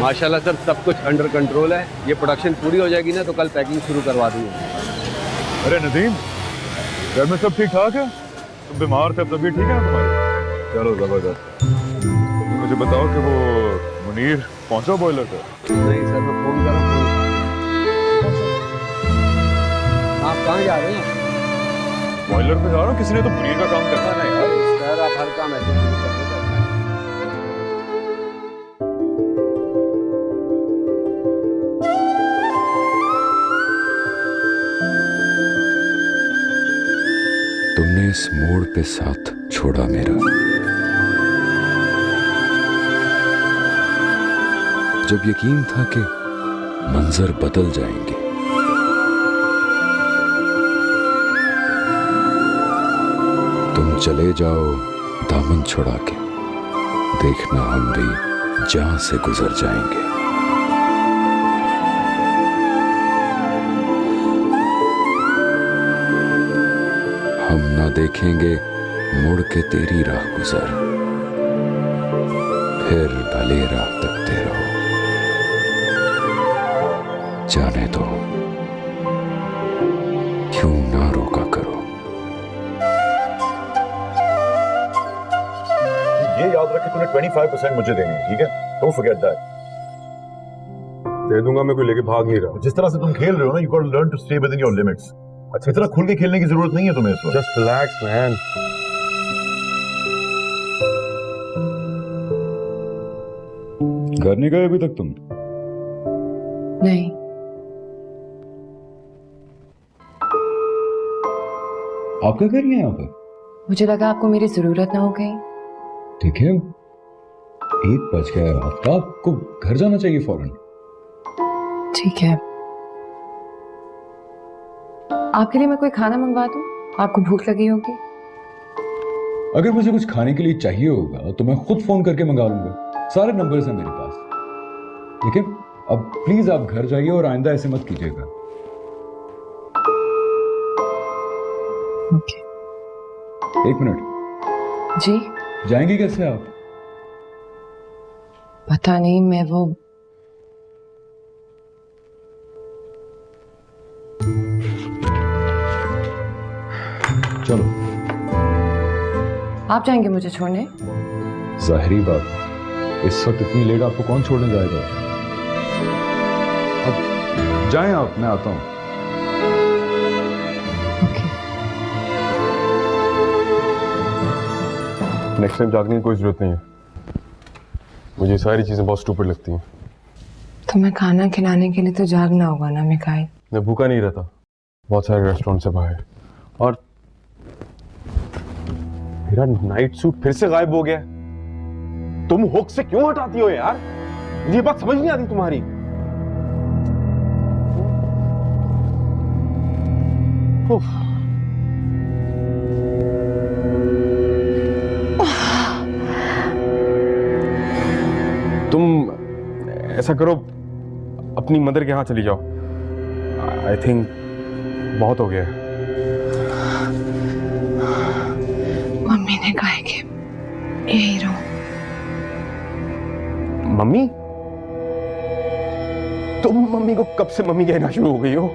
माशाल्लाह सर सब कुछ अंडर कंट्रोल है। ये प्रोडक्शन पूरी हो जाएगी ना तो कल पैकिंग शुरू करवा दूंगा। अरे नदीम, घर में सब ठीक ठाक है? तुम बीमार थे, तबीयत ठीक है ना तुम्हारी? चलो जबरदस्त। मुझे बताओ कि वो मुनीर पहुंचा बॉयलर पे? नहीं सर, मैं फोन कर रहा हूँ। आप कहाँ जा रहे हैं? बॉयलर पे जा रहा हूँ। किसी ने तो मुनीर का काम करना है यार। सर आप हर काम ऐसे शुरू कर देते हैं। तुमने इस मोड़ पे साथ छोड़ा मेरा, जब यकीन था कि मंजर बदल जाएंगे। तुम चले जाओ दामन छुड़ा के, देखना हम भी जहां से गुजर जाएंगे। हम ना देखेंगे मुड़ के तेरी राह गुजर, फिर भले राह तकते रहो। जाने दो, क्यों ना रोका करो। ये याद रख कि तूने 25% मुझे देनी है, ठीक है? Don't forget that. दे दूंगा, मैं कोई लेके भाग नहीं रहा। जिस तरह से तुम खेल रहे हो ना, you got to learn to stay within your limits. अच्छा, इतना खुल के खेलने की जरूरत नहीं है तुम्हें इस वक्त। Just relax man. घर नहीं गए अभी तक तुम? नहीं। आप क्या कर रही हैं यहाँ पर? मुझे लगा आपको मेरी जरूरत ना हो गई। ठीक है, 1 बज गया है रात का, आपको घर जाना चाहिए फौरन। ठीक है, आपके लिए मैं कोई खाना मंगवा दूं? आपको भूख लगी होगी। अगर मुझे कुछ खाने के लिए चाहिए होगा तो मैं खुद फोन करके मंगा लूंगा। सारे नंबर्स हैं मेरे पास। ठीक है, अब प्लीज आप घर जाइए और आइंदा ऐसे मत कीजिएगा। ओके। 1 मिनट। जी? जाएंगी कैसे आप? पता नहीं, मैं वो चलो। आप जाएंगे मुझे छोड़ने? जाहिरी बात, इस वक्त इतनी लेट आपको कौन छोड़ने जाएगा? अब जाएं आप, मैं आता हूं। ओके। नेक्स्ट टाइम जागने की कोई जरूरत नहीं है। मुझे सारी चीजें बहुत स्टूपिड लगती हैं। तुम्हें खाना खिलाने के लिए तो जागना होगा ना मिकाइल। मैं भूखा नहीं रहता, बहुत सारे रेस्टोरेंट से बाहर। और मेरा नाइट सूट फिर से गायब हो गया। तुम हुक से क्यों हटाती हो यार? ये बात समझ नहीं आती तुम्हारी। उफ। तुम ऐसा करो, अपनी मदर के यहाँ चली जाओ। आई थिंक बहुत हो गया है। मम्मी ने कहा है कि यही रहो। मम्मी? तुम मम्मी को कब से मम्मी कहना शुरू हो गई हो?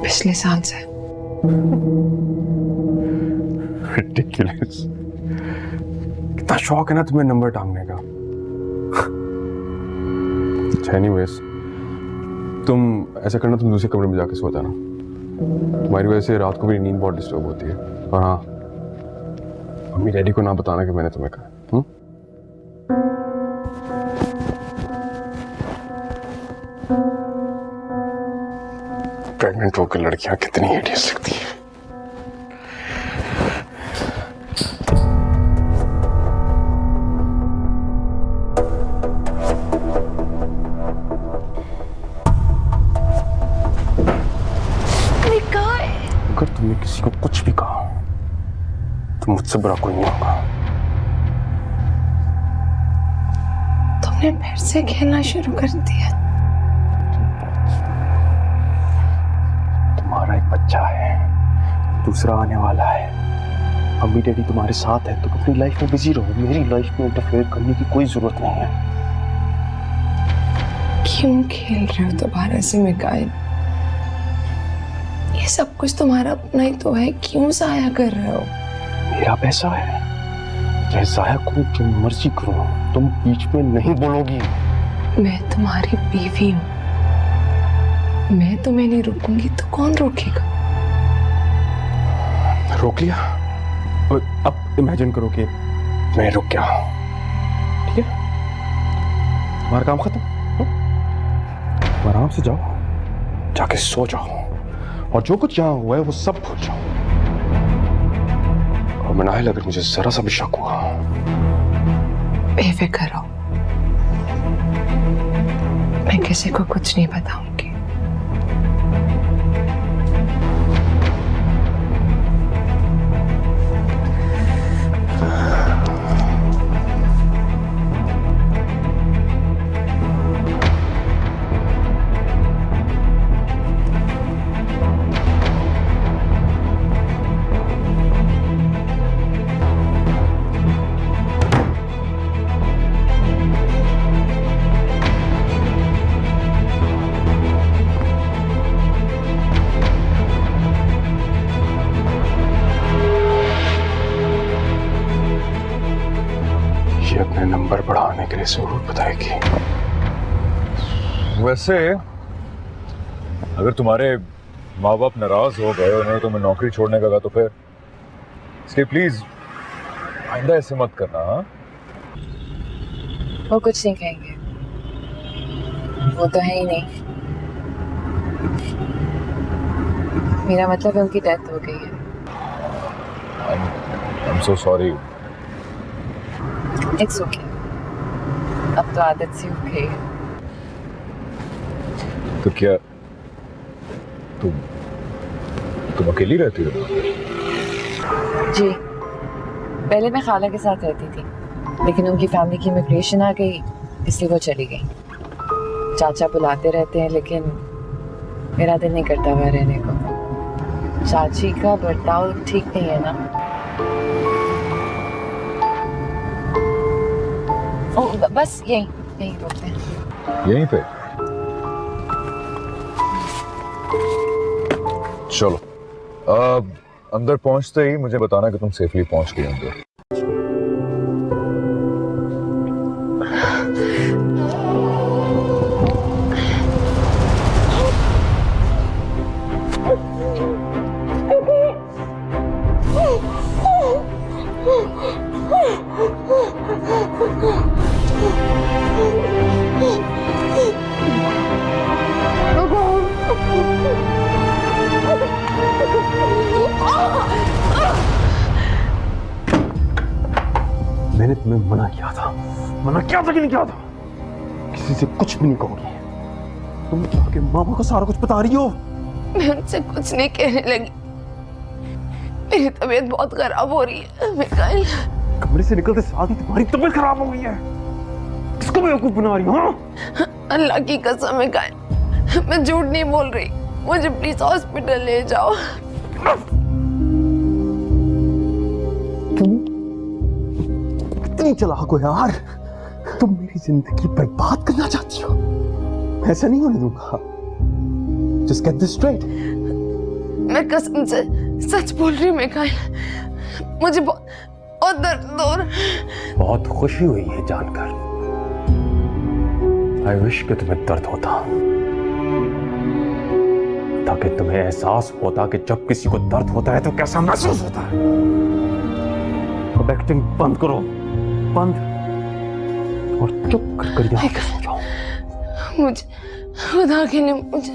पिछले साल से। Ridiculous. कितना शौक है ना तुम्हें नंबर टांगने का। एनीवेज, तुम ऐसा करना, तुम दूसरे कमरे में जाके सो जाना। तुम्हारी वजह से रात को मेरी नींद बहुत डिस्टर्ब होती है। और हाँ, मम्मी डैडी को ना बताना कि मैंने तुम्हें कहा। प्रेग्नेंट होकर लड़कियां कितनी हिडियस लगती हैं। अगर तुमने किसी को कुछ भी कहा तो मुझसे बुरा कोई नहीं होगा। तुमने फिर से खेलना शुरू कर दिया। तुम्हारा एक बच्चा है, दूसरा आने वाला है। मम्मी डैडी तुम्हारे साथ है तो अपनी लाइफ में बिजी रहो। मेरी लाइफ में इंटरफेयर करने की कोई जरूरत नहीं है। क्यों खेल रहे हो दोबारा से मिकाइल? ये सब कुछ तुम्हारा अपना ही तो है, क्यों जाया कर रहे हो? मेरा पैसा है, चाहे जाया करूं जो मर्जी करूं, तुम बीच में नहीं बोलोगी। मैं तुम्हारी बीवी हूँ, मैं तुम्हें नहीं रोकूंगी तो कौन रोकेगा? रोक लिया, अब इमेजिन करो कि मैं रुक गया, ठीक है? तुम्हारा काम खत्म, तुम आराम से जाओ, जाके सो जाओ, और जो कुछ यहाँ हुआ है वो सब भूल जाओ। और मनाहिल, अगर मुझे जरा सा भी शक हुआ, बेफिक्र रहो, मैं किसी को कुछ नहीं बताऊंगी। अपने नंबर बढ़ाने के लिए जरूर बताएगी। वैसे अगर तुम्हारे माँ बाप नाराज हो गए, उन्हें तुम्हें नौकरी छोड़ने का कहा, तो फिर इसलिए प्लीज आइंदा ऐसे मत करना। हाँ, वो कुछ नहीं कहेंगे, वो तो है ही नहीं। मेरा मतलब है उनकी डेथ हो गई है। I'm so sorry। It's okay, अब तो आदत सी हो गई है। तो क्या तुम अकेली रहती हो? जी, पहले मैं खाला के साथ रहती थी, लेकिन उनकी फैमिली की इमिग्रेशन आ गई, इसलिए वो चली गई। चाचा बुलाते रहते हैं, लेकिन मेरा दिल नहीं करता वहाँ रहने को। चाची का बर्ताव ठीक नहीं है ना। ओ, बस यहीं रोकते हैं। यहीं पे चलो। अंदर पहुंचते ही मुझे बताना कि तुम सेफली पहुंच गए अंदर। मैंने तुम्हें मना किया था कि नहीं किया था? किसी से कुछ भी नहीं कहोगी। तुम जाके मामा को सारा कुछ बता रही हो। मैं उनसे कुछ नहीं कहने लगी, मेरी तबीयत बहुत खराब हो रही है मिकाइल। कमरे से निकलते साथ ही तुम्हारी तबीयत खराब हो गई है। किसको बेवकूफ बना रही हो? हाँ? अल्लाह की कसम मिकाइल, मैं झूठ नहीं बोल रही, मुझे प्लीज हॉस्पिटल ले जाओ। कितनी चालाक हो यार, तुम मेरी जिंदगी बर्बाद करना चाहती हो। ऐसा नहीं होने दूंगा। Just get this straight। मैं कसम से सच बोल रही हूँ मिकाइल, मुझे बहुत दर्द हो रहा है। बहुत खुशी हुई है जानकर। I wish कि तुम्हें दर्द होता, ताकि तुम्हें एहसास होता कि जब किसी को दर्द होता है तो कैसा महसूस होता है। अब एक्टिंग बंद करो, बंद, और चुप कर यहाँ पे सो जाओ। मुझे खुदा के लिए मुझे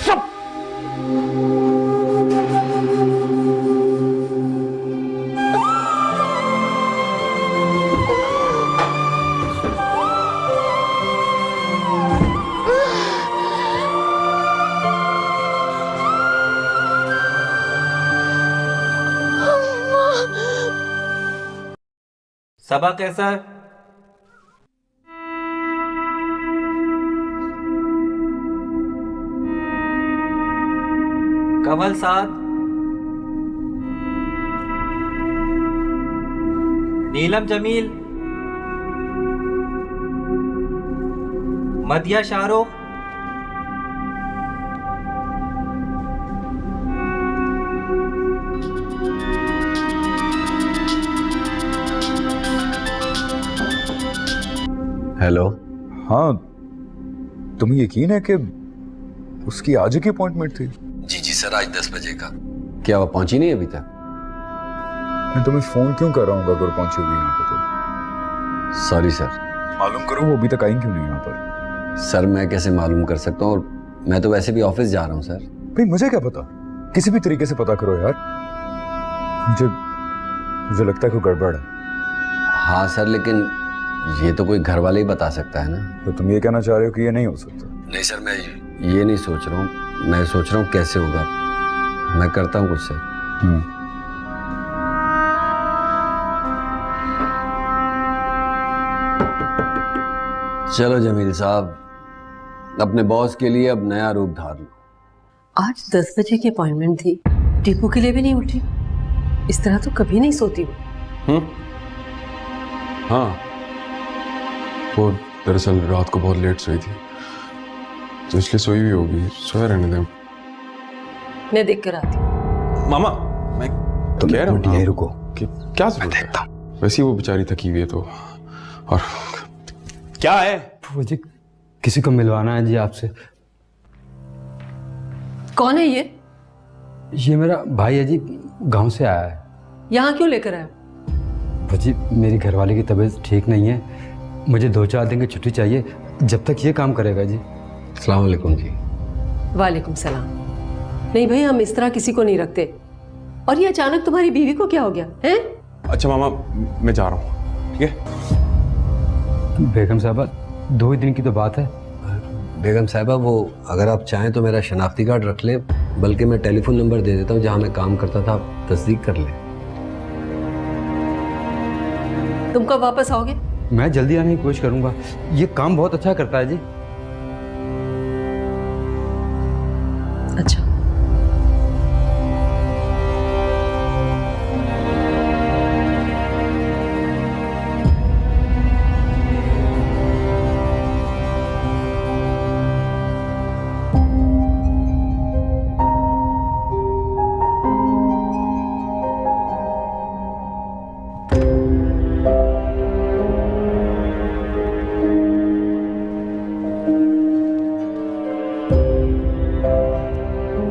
चुप। सबक है सर। कमल साथ, नीलम जमील, मदिया शाहरुख। हेलो। हाँ, तुम्हें यकीन है कि उसकी आज की अपॉइंटमेंट थी? जी जी सर, आज 10 बजे का। क्या वो पहुंची नहीं अभी तक? मैं तुम्हें फोन क्यों कर रहा हूँ अगर पहुंची हुई यहाँ पे तो? Sorry sir. मालूम करो वो अभी तक आई क्यों नहीं यहाँ पर। सर मैं कैसे मालूम कर सकता हूँ, और मैं तो वैसे भी ऑफिस जा रहा हूँ सर। भाई मुझे क्या पता, किसी भी तरीके से पता करो यार। मुझे लगता है कोई गड़बड़ है। हाँ सर, लेकिन ये तो कोई घर वाले ही बता सकता है ना। तो तुम ये कहना चाह रहे हो कि ये नहीं हो सकता? नहीं सर, मैं ये नहीं सोच रहा हूँ, मैं सोच रहा हूँ कैसे होगा। मैं करता हूँ कुछ सर। चलो जमील साहब, अपने बॉस के लिए अब नया रूप धार लो। आज 10 बजे की अपॉइंटमेंट थी, टीपू के लिए भी नहीं उठी। इस तरह तो कभी नहीं सोती वो। हाँ, वो दरअसल रात को बहुत लेट सोई थी, तो इसलिए सोई हुई होगी। सोया रहने दे। मैं देख कर आती हूँ। मामा, मैं तो कह रहा हूँ रुको। कि क्या जरूरत है? वैसे ही वो बेचारी थकी हुई है तो। और क्या है? मुझे किसी को मिलवाना है जी आपसे। कौन है ये? ये मेरा भाई है जी, गांव से आया है। यहाँ क्यों लेकर आया? जी मेरी घरवाले की तबीयत ठीक नहीं है, मुझे 2-4 दिन की छुट्टी चाहिए, जब तक ये काम करेगा जी। अस्सलाम वालेकुम जी। वालेकुम सलाम। नहीं भाई, हम इस तरह किसी को नहीं रखते। और ये अचानक तुम्हारी बीवी को क्या हो गया है? अच्छा मामा, मैं जा रहा हूँ, ठीक है? बेगम साहबा, 2 ही दिन की तो बात है। बेगम साहिबा, वो अगर आप चाहें तो मेरा शनाख्ती कार्ड रख लें, बल्कि मैं टेलीफोन नंबर दे देता हूँ जहाँ मैं काम करता था, आप तस्दीक कर लें। तुम कब वापस आओगे? मैं जल्दी आने की कोशिश करूंगा, ये काम बहुत अच्छा करता है जी। अच्छा।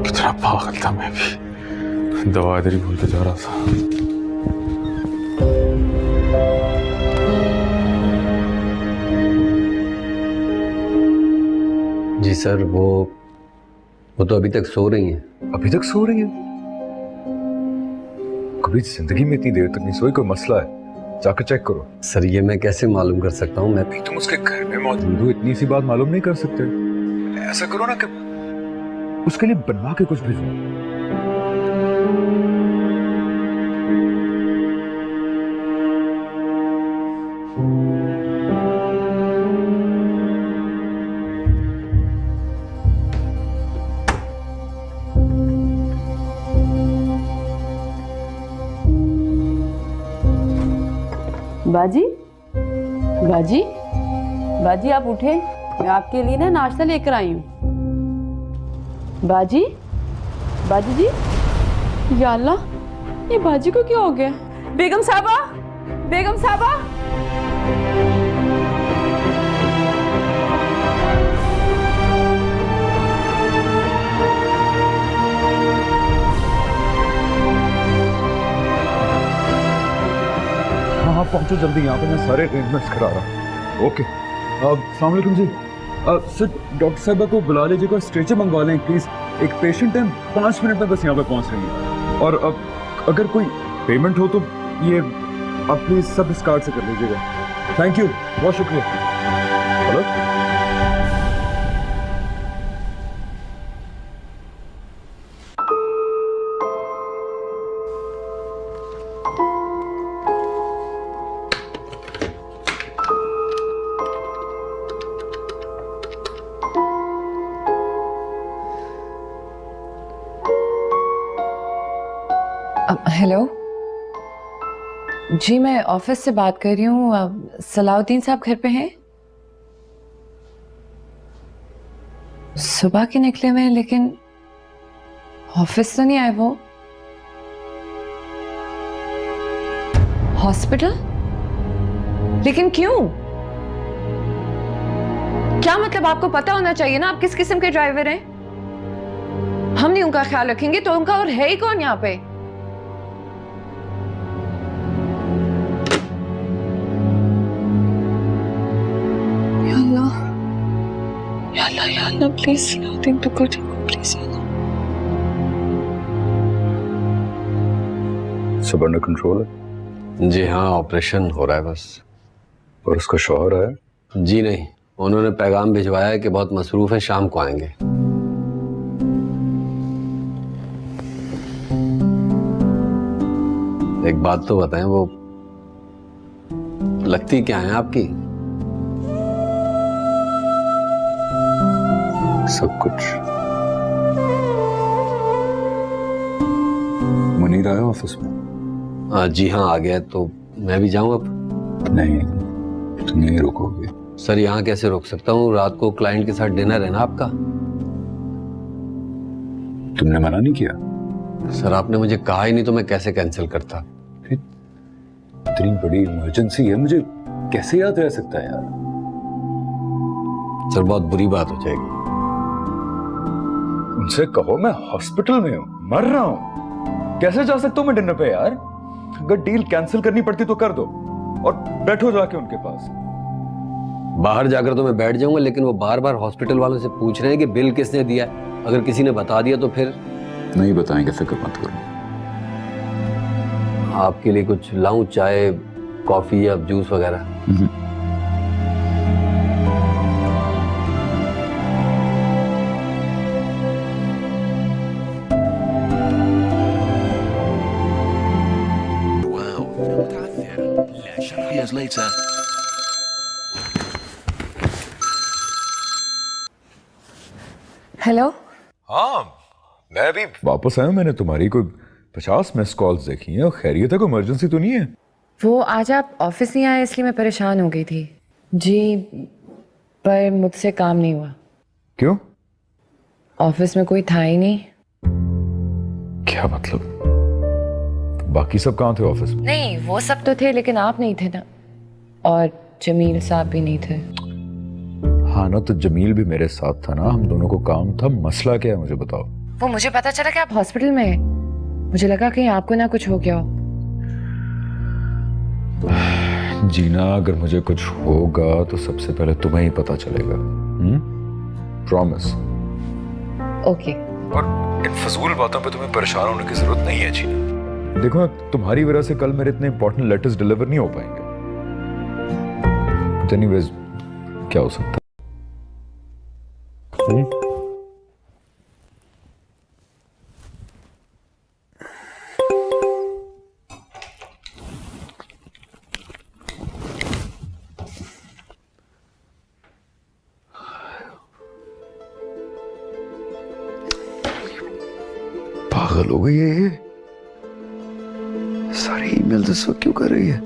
कितना पागल था मैं भी, दवा इधर ही भूल के जा रहा था। जी सर, वो तो अभी तक सो रही हैं। अभी तक सो रही है? कभी जिंदगी में इतनी देर तक नहीं सोई, कोई मसला है? जाकर चेक करो। सर ये मैं कैसे मालूम कर सकता हूँ? मैं तुम उसके घर में मौजूद हो, इतनी सी बात मालूम नहीं कर सकते? ऐसा करो ना कि उसके लिए बनवा के कुछ भेजो। बाजी, बाजी, बाजी आप उठे, मैं आपके लिए ना नाश्ता लेकर आई हूँ। बाजी, बाजी जी, या अल्लाह, ये बाजी को क्या हो गया? बेगम साहबा, बेगम साहबा। हाँ पहुंचो जल्दी, यहाँ पे मैं सारे अरेंजमेंट्स करा रहा हूँ। ओके, अस्सलाम वालेकुम जी। सर डॉक्टर साहबा को बुला लीजिएगा, स्ट्रेचर मंगवा लें प्लीज़। एक पेशेंट है, 5 मिनट में बस यहाँ पे पहुँच रही है। और अब अगर कोई पेमेंट हो तो ये आप प्लीज़ सब इस कार्ड से कर लीजिएगा। थैंक यू, बहुत शुक्रिया। हेलो, हेलो जी, मैं ऑफिस से बात कर रही हूँ। सलाउद्दीन साहब घर पे हैं? सुबह के निकले हुए हैं लेकिन ऑफिस तो नहीं आए वो। हॉस्पिटल? लेकिन क्यों? क्या मतलब? आपको पता होना चाहिए ना आप किस किस्म के ड्राइवर हैं। हम नहीं उनका ख्याल रखेंगे तो उनका और है ही कौन यहाँ पे? या Allah please nothing to go please. सब अंडर कंट्रोल है? जी हाँ, ऑपरेशन हो रहा है बस। और उसका शौहर है? जी नहीं, उन्होंने पैगाम भिजवाया है कि बहुत मसरूफ है, शाम को आएंगे। एक बात तो बताएं, वो लगती क्या है आपकी? सब कुछ। मुनीर आया ऑफिस में? जी हाँ, आ गया। तो मैं भी जाऊं अब? नहीं, तुम यहीं रुकोगे। सर यहाँ कैसे रोक सकता हूँ? रात को क्लाइंट के साथ डिनर है ना आपका। तुमने मना नहीं किया? सर आपने मुझे कहा ही नहीं तो मैं कैसे कैंसिल करता। इतनी बड़ी इमरजेंसी है, मुझे कैसे याद रह सकता है यार। सर बहुत बुरी बात हो जाएगी। उनसे कहो मैं हॉस्पिटल में हूँ, मर रहा हूँ, कैसे जा सकता हूँ मैं डिनर पे यार। अगर डील कैंसिल करनी पड़ती तो कर दो और बैठो जाके उनके पास। बाहर जाकर तो मैं बैठ जाऊंगा, लेकिन वो बार बार हॉस्पिटल वालों से पूछ रहे हैं कि बिल किसने दिया है। अगर किसी ने बता दिया तो फिर? नहीं बताएंगे, फिक्र मत करो। आपके लिए कुछ लाऊं, चाय कॉफी या जूस वगैरह? हेलो। हाँ, मैं अभी वापस आया। मैंने तुम्हारी कोई 50 मिस कॉल्स देखी हैं। खैरियत है? कोई इमरजेंसी तो नहीं है? वो आज आप ऑफिस नहीं आए इसलिए मैं परेशान हो गई थी। जी, पर मुझसे काम नहीं हुआ। क्यों? ऑफिस में कोई था ही नहीं। क्या मतलब? बाकी सब कहाँ थे ऑफिस में? नहीं, वो सब तो थे लेकिन आप नहीं थे ना, और जमील साहब भी नहीं थे। हाँ ना, तो जमील भी मेरे साथ था ना, हम दोनों को काम था। मसला क्या है मुझे बताओ। वो मुझे पता चला कि आप हॉस्पिटल में हैं। मुझे लगा कहीं आपको ना कुछ हो गया हो। जीना, अगर मुझे कुछ होगा तो सबसे पहले तुम्हें ही पता चलेगा। प्रॉमिस। ओके। और इन फजूल बातों पे तुम्हें परेशान होने की जरूरत नहीं है जीना। देखो, तुम्हारी वजह से कल मेरे इतने इंपॉर्टेंट लेटर्स डिलीवर नहीं हो पाएंगे। एनीवेज, क्या हो सकता है? पागल हो गई है ये। सारी ईमेल इस वक्त क्यों कर रही है?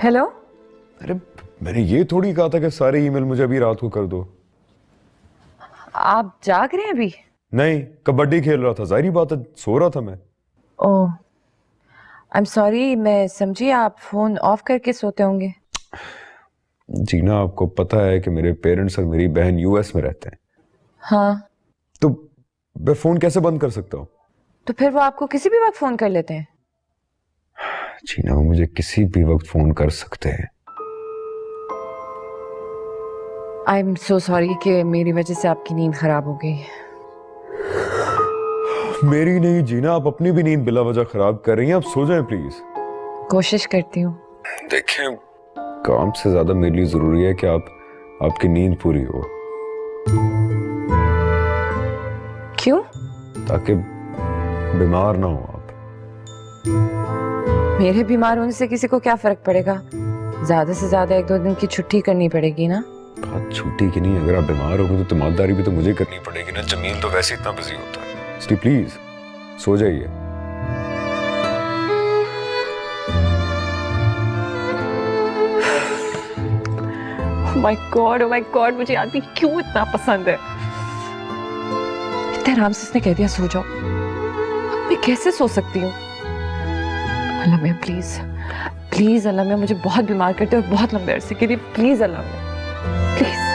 हेलो। अरे मैंने ये थोड़ी कहा था कि सारी ईमेल मुझे अभी रात को कर दो। आप जाग रहे हैं अभी? नहीं, कबड्डी खेल रहा था, जाहिर बात है, सो रहा था मैं। ओह, आई एम सॉरी, मैं समझी आप फोन ऑफ करके सोते होंगे। जीना, आपको पता है कि मेरे पेरेंट्स और मेरी बहन यूएस में रहते हैं। हाँ, तो मैं फोन कैसे बंद कर सकता हूँ? तो फिर वो आपको किसी भी वक्त फोन कर लेते हैं? जीना, वो मुझे किसी भी वक्त फोन कर सकते हैं। आई एम सो सॉरी कि मेरी वजह से आपकी नींद खराब हो गई। मेरी नहीं जीना, आप अपनी भी नींद बिला वजह खराब कर रही हैं। आप सो जाएं प्लीज। कोशिश करती हूँ। देखें, काम से ज्यादा मेरे लिए जरूरी है कि आपकी नींद पूरी हो। क्यों? ताकि बीमार ना हो आप। मेरे बीमार होने से किसी को क्या फर्क पड़ेगा? ज्यादा से ज्यादा 1-2 दिन की छुट्टी करनी पड़ेगी ना। बात छुट्टी की नहीं, अगर आप बीमार हो गए तो तीमारदारी भी तो मुझे करनी पड़ेगी ना। जमील तो वैसे इतना बिजी होता है। इसलिए प्लीज सो जाइए। ओह माय गॉड, मुझे आदमी क्यों इतना पसंद है। इतने आराम से इसने कह दिया सो जाओ, मैं कैसे सो सकती हूँ। अल्लाह मियां प्लीज अल्लाह मियां, मुझे बहुत बीमार करते और बहुत लंबे अरसे के लिए, प्लीज अल्लाह मियां प्लीज।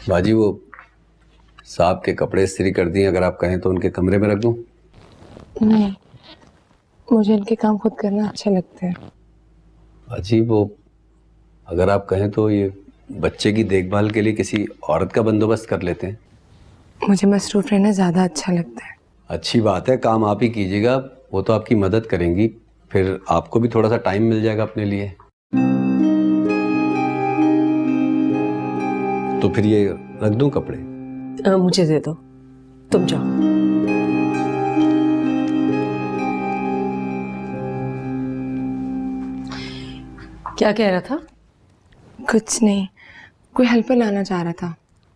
बाजी वो साहब के कपड़े इस्त्री कर दिए, अगर आप कहें तो उनके कमरे में रख दूं? नहीं, मुझे इनके काम खुद करना अच्छा लगता है। बाजी वो अगर आप कहें तो ये बच्चे की देखभाल के लिए किसी औरत का बंदोबास्त कर लेते हैं। मुझे मसरूफ रहना ज़्यादा अच्छा लगता है। अच्छी बात है, काम आप ही कीजिएगा, वो तो आपकी मदद करेंगी, फिर आपको भी थोड़ा सा टाइम मिल जाएगा अपने लिए। तो फिर ये रख दूं कपड़े? मुझे दे दो, तुम जाओ। क्या कह रहा था? कुछ नहीं, कोई हेल्पर लाना चाह रहा था,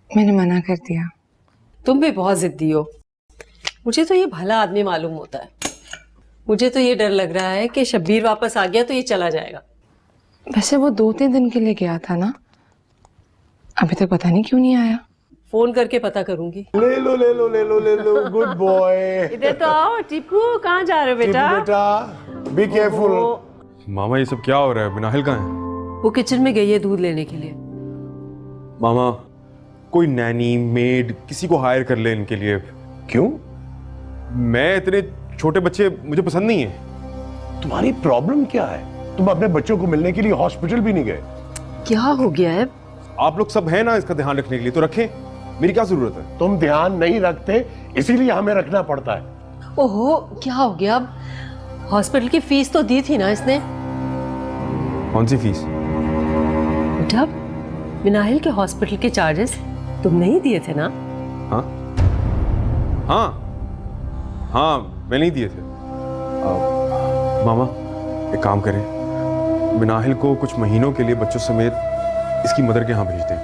मैंने मना कर दिया। तुम भी बहुत जिद्दी हो। मुझे तो ये भला आदमी मालूम होता है। मुझे तो ये डर लग रहा है कि शब्बीर वापस आ गया तो ये चला जाएगा। वैसे वो 2-3 दिन के लिए गया था ना, अभी तक पता नहीं क्यों नहीं आया। फोन करके पता करूंगी। ले लो ले लो ले लो ले लो, गुड बॉय। इधर तो आओ। टीपू कहाँ जा रहे हो बेटा? बेटा बी केयरफुल। मामा ये सब क्या हो रहा है? बिनाहिल कहाँ है? वो किचन में गई है दूध लेने के लिए। मामा कोई नैनी मेड किसी को हायर कर ले इनके लिए। क्यों? मैं इतने छोटे बच्चे मुझे पसंद नहीं है। तुम्हारी प्रॉब्लम क्या है? तुम अपने बच्चों को मिलने के लिए हॉस्पिटल भी नहीं गए? क्या हो गया है? आप लोग सब हैं ना इसका ध्यान रखने के लिए, तो रखें, मेरी क्या जरूरत है? तुम ध्यान नहीं रखते इसीलिए हमें रखना पड़ता है। ओहो, क्या हो गया? अब हॉस्पिटल की फीस तो दी थी ना इसने। कौन सी फीस? बेटा, मिनाहिल के हॉस्पिटल के चार्जेस तुम नहीं दिए थे ना? हाँ हाँ हाँ, मैं नहीं दिए थे। मामा एक काम करें, मिनाहिल को कुछ महीनों के लिए बच्चों समेत इसकी मदर के यहाँ भेज दें।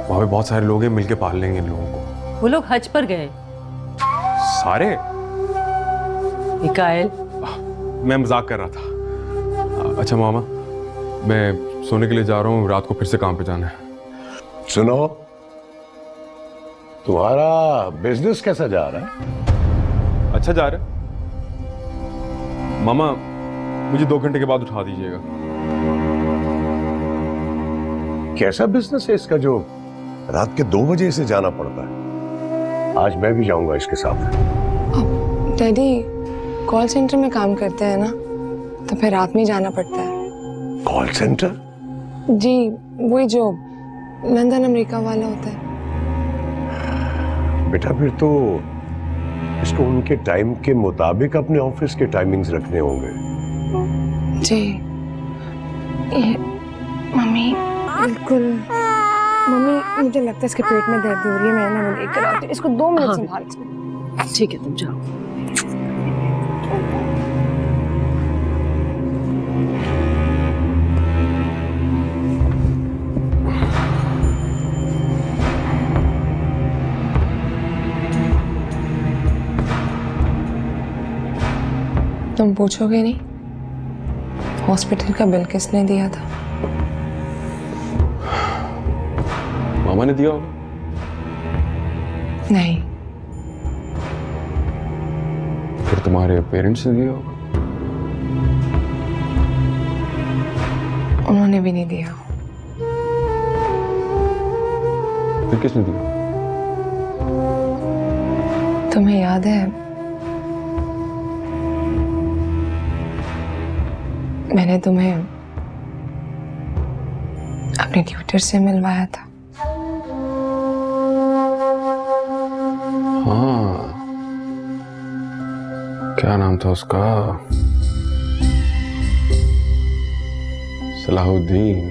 वहाँ पे बहुत सारे लोग हैं, मिलके पाल लेंगे इन लोगों को। वो लोग हज पर गए। सारे? मिकाएल, मैं मजाक कर रहा था। अच्छा मामा, मैं सोने के लिए जा रहा हूँ, रात को फिर से काम पे जाना है। सुनो, तुम्हारा बिजनेस कैसा जा रहा है? अच्छा जा रहा है मामा, मुझे 2 घंटे के बाद उठा दीजिएगा। कैसा बिजनेस है इसका जो रात के 2 बजे से जाना पड़ता है? आज मैं भी जाऊंगा इसके साथ। डैडी कॉल सेंटर में काम करते हैं ना, तो फिर रात में ही जाना पड़ता है। Call centre? जी, वही जो लंदन अमेरिका वाला होता है। बेटा फिर तो इसको उनके टाइम के मुताबिक अपने ऑफिस के टाइमिंग्स रखने होंगे। जी ये मम्मी, बिल्कुल मम्मी, मुझे लगता है इसके पेट में दर्द हो रही है, मैं लेकर आती हूँ इसको। 2 मिनट हाँ, संभाल। ठीक है, तुम जाओ। तुम पूछोगे नहीं हॉस्पिटल का बिल किसने दिया था? मामा ने दिया होगा। नहीं, फिर तुम्हारे पेरेंट्स ने दिया होगा। उन्होंने भी नहीं दिया। फिर किसने दिया? तुम्हें याद है मैंने तुम्हें अपने ट्यूटर से मिलवाया था? हाँ, क्या नाम था उसका? सलाहुद्दीन।